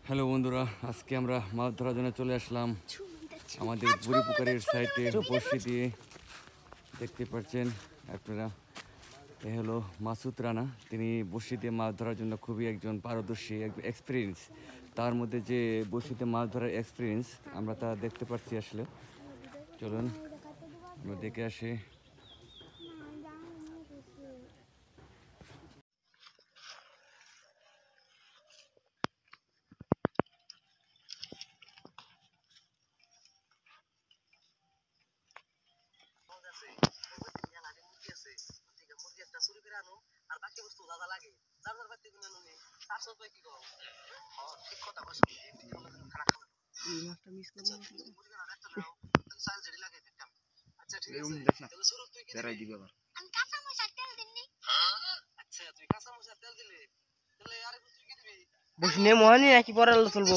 Hello বন্ধুরা, আজকে আমরা মাছ ধরার জন্য চলে আসলাম আমাদের বুড়ি পুকুরের সাইডে বড়শি দিয়ে। দেখতে পাচ্ছেন আপনারা, এ হলো মাসুদ রানা। তিনি বড়শি দিয়ে মাছ ধরার জন্য খুবই একজন পারদর্শী, এক্সপিরিয়েন্স। তার মধ্যে যে বড়শিতে মাছ ধরার এক্সপিরিয়েন্স, আমরা তা দেখতে পাচ্ছি। আসলে চলুন আমরা দেখে আসি। বসনে মহানি নাকি পরে চলবো